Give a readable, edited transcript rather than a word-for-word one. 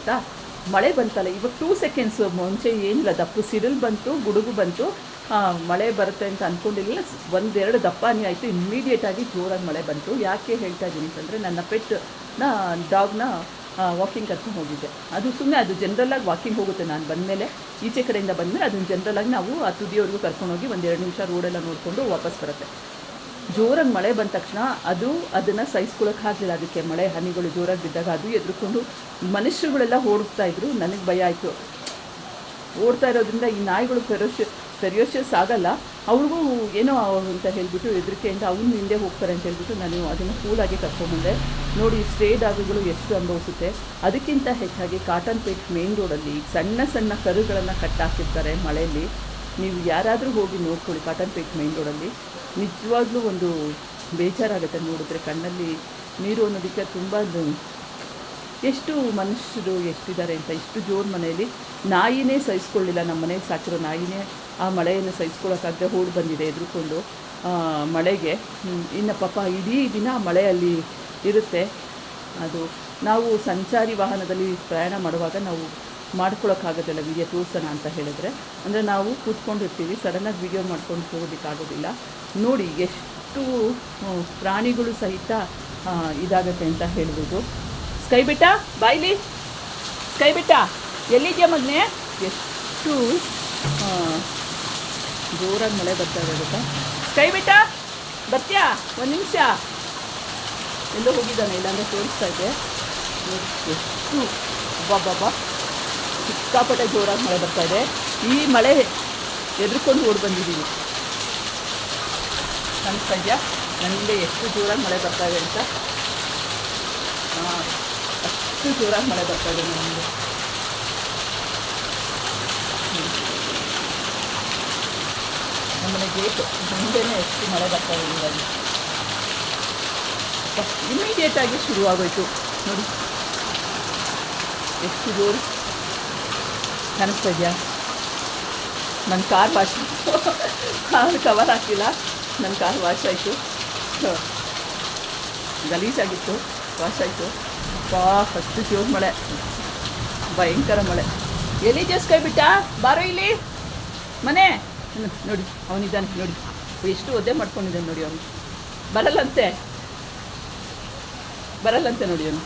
ಗೊತ್ತಾ? ಮಳೆ ಬಂತಲ್ಲ ಇವಾಗ 2 ಸೆಕೆಂಡ್ಸ್ ಮುಂಚೆ ಏನಿಲ್ಲ, ದಪ್ಪು ಸಿಡಿಲು ಬಂತು, ಗುಡುಗು ಬಂತು, ಮಳೆ ಬರುತ್ತೆ ಅಂತ ಅಂದ್ಕೊಂಡಿರಲಿಲ್ಲ. ಒಂದೆರಡು ದಪ್ಪ ಹನಿ ಆಯಿತು, ಇಮ್ಮಿಡಿಯೇಟಾಗಿ ಜೋರಾಗಿ ಮಳೆ ಬಂತು. ಯಾಕೆ ಹೇಳ್ತಾ ಇದ್ದೀನಿ ಅಂತಂದರೆ, ನನ್ನ ಪೆಟ್ನ ಡಾಗ್ನ ವಾಕಿಂಗ್ ಕರ್ಕೊಂಡು ಹೋಗಿದ್ದೆ. ಅದು ಸುಮ್ಮನೆ ಅದು ಜನ್ರಲಾಗಿ ವಾಕಿಂಗ್ ಹೋಗುತ್ತೆ. ನಾನು ಬಂದಮೇಲೆ, ಈಚೆ ಕಡೆಯಿಂದ ಬಂದಮೇಲೆ ಅದನ್ನು ಜನ್ರಲಾಗಿ ನಾವು ಆ ತುದಿಯವರೆಗೂ ಕರ್ಕೊಂಡೋಗಿ ಒಂದೆರಡು ನಿಮಿಷ ರೋಡೆಲ್ಲ ನೋಡಿಕೊಂಡು ವಾಪಸ್ ಬರುತ್ತೆ. ಜೋರಾಗಿ ಮಳೆ ಬಂದ ತಕ್ಷಣ ಅದನ್ನು ಸಹಿಸ್ಕೊಳ್ಳೋಕ್ಕಾಗಲಿಲ್ಲ. ಅದಕ್ಕೆ ಮಳೆ ಹನಿಗಳು ಜೋರಾಗಿ ಬಿದ್ದಾಗ ಅದು ಎದುರುಕೊಂಡು ಮನುಷ್ಯರುಗಳೆಲ್ಲ ಓಡ್ತಾಯಿದ್ರು. ನನಗೆ ಭಯ ಆಯಿತು. ಓಡ್ತಾ ಇರೋದ್ರಿಂದ ಈ ನಾಯಿಗಳು ಫೆರೋಷಿಯಸ್ ಆಗಲ್ಲ, ಅವ್ರಿಗೂ ಏನೋ ಅಂತ ಹೇಳಿಬಿಟ್ಟು ಹೆದರಿಕೆಯಿಂದ ಅವನು ಹಿಂದೆ ಹೋಗ್ತಾರೆ ಅಂತ ಹೇಳ್ಬಿಟ್ಟು ನಾನು ಅದನ್ನು ಕೂಲಾಗಿ ಕರ್ಕೊಂಡ್ಬಂದೆ. ನೋಡಿ, ಸ್ಟ್ರೇ ಡಾಗ್ಗಳು ಎಷ್ಟು ಅನುಭವಿಸುತ್ತೆ. ಅದಕ್ಕಿಂತ ಹೆಚ್ಚಾಗಿ ಕಾಟನ್ ಪೇಟ್ ಮೇನ್ ರೋಡಲ್ಲಿ ಸಣ್ಣ ಸಣ್ಣ ಕರುಗಳನ್ನು ಕಟ್ಟಾಕಿರ್ತಾರೆ ಮಳೆಯಲ್ಲಿ. ನೀವು ಯಾರಾದರೂ ಹೋಗಿ ನೋಡ್ಕೊಳ್ಳಿ ಕಾಟನ್ ಪೇಟ್ ಮೇನ್ ರೋಡಲ್ಲಿ. ನಿಜವಾಗ್ಲೂ ಒಂದು ಬೇಜಾರಾಗುತ್ತೆ ನೋಡಿದ್ರೆ, ಕಣ್ಣಲ್ಲಿ ನೀರು ಅನ್ನೋದಕ್ಕೆ ತುಂಬ ಎಷ್ಟು ಮನುಷ್ಯರು ಎಷ್ಟಿದ್ದಾರೆ ಅಂತ. ಇಷ್ಟು ಜೋರು ಮನೆಯಲ್ಲಿ ನಾಯಿನೇ ಸಹಿಸ್ಕೊಳ್ಳಿಲ್ಲ. ನಮ್ಮ ಮನೆಗೆ ಸಾಕಿರೋ ನಾಯಿನೇ ಆ ಮಳೆಯನ್ನು ಸಹಿಸ್ಕೊಳ್ಳೋಕ್ಕಾಗದೆ ಓಡಿ ಬಂದಿದೆ ಎದುರುಕೊಂಡು ಮಳೆಗೆ. ಇನ್ನು ಪಾಪ ಇಡೀ ದಿನ ಮಳೆಯಲ್ಲಿ ಇರುತ್ತೆ. ಅದು ನಾವು ಸಂಚಾರಿ ವಾಹನದಲ್ಲಿ ಪ್ರಯಾಣ ಮಾಡುವಾಗ ನಾವು ಮಾಡ್ಕೊಳ್ಳೋಕ್ಕಾಗೋದಿಲ್ಲ ವೀಡಿಯೋ ತೋರಿಸೋಣ ಅಂತ ಹೇಳಿದ್ರೆ. ಅಂದರೆ ನಾವು ಕೂತ್ಕೊಂಡಿರ್ತೀವಿ, ಸಡನ್ನಾಗಿ ವೀಡಿಯೋ ಮಾಡ್ಕೊಂಡು ಹೋಗೋದಕ್ಕಾಗೋದಿಲ್ಲ. ನೋಡಿ ಎಷ್ಟು ಪ್ರಾಣಿಗಳು ಸಹಿತ ಇದಾಗುತ್ತೆ ಅಂತ ಹೇಳ್ಬೋದು. ಸ್ಕೈ ಬೆಟ್ಟ ಬಾಯ್ಲಿ, ಸ್ಕೈ ಬೆಟ್ಟ ಎಲ್ಲಿದೆಯಾ ಮಗನೇ? ಎಷ್ಟು ಜೋರಾಗಿ ಮಳೆ ಬರ್ತಾ ಇದೆ ಗೊತ್ತಾ? ಸ್ಕೈ ಬೆಟ್ಟ ಬರ್ತೀಯಾ? ಒಂದು ನಿಮಿಷ, ಎಲ್ಲೋ ಹೋಗಿದ್ದಾನೆ, ಇಲ್ಲಾಂದರೆ ತೋರಿಸ್ತಾ ಇದೆ. ಎಷ್ಟು ಬಾಬಾ ಸಿಕ್ಕಾಪಟ್ಟೆ ಜೋರಾಗಿ ಮಳೆ ಬರ್ತಾ ಇದೆ. ಈ ಮಳೆ ಎದುರ್ಕೊಂಡು ಓಡಿ ಬಂದಿದ್ದೀವಿ. ಕಾಣಿಸ್ತಾ ಇದೆಯಾ ನನಗೆ ಎಷ್ಟು ಜೋರಾಗಿ ಮಳೆ ಬರ್ತಾ ಇದೆ ಅಂತ? ಅಷ್ಟು ಜೋರಾಗಿ ಮಳೆ ಬರ್ತಾ ಇದೆ ನನಗೆ. ನಮ್ಮನೆ ಗೇಟು ಮುಂದೆನೇ ಎಷ್ಟು ಮಳೆ ಬರ್ತಾ ಇದೆ ಇವಾಗ. ಇಮ್ಮಿಡಿಯೇಟಾಗಿ ಶುರುವಾಗೋಯ್ತು ನೋಡಿ, ಎಷ್ಟು ಜೋರು. ಕಾಣಿಸ್ತಾ ಇದೆಯಾ? ನನ್ನ ಕಾರ್ ವಾಶ್ ಕಾರ್ ಕವರ್ ಹಾಕಿಲ್ಲ, ನನ್ನ ಕಾರ್ ವಾಶ್ ಆಯಿತು. ಗಲೀಜಾಗಿತ್ತು, ವಾಶ್ ಆಯಿತು. ಫಸ್ಟು ಜೋರು ಮಳೆ, ಭಯಂಕರ ಮಳೆ. ಎಲ್ಲಿದೆ ಸ್ಕೈ ಬಿಟ್ಟ? ಬಾರೋ ಇಲ್ಲಿ ಮನೆ. ನೋಡಿ ಅವನಿದ್ದಾನೆ ನೋಡಿ, ಎಷ್ಟು ಒದ್ದೆ ಮಾಡ್ಕೊಂಡಿದ್ದಾನೆ ನೋಡಿ. ಅವನು ಬರಲ್ಲಂತೆ ನೋಡಿ ಅವನು.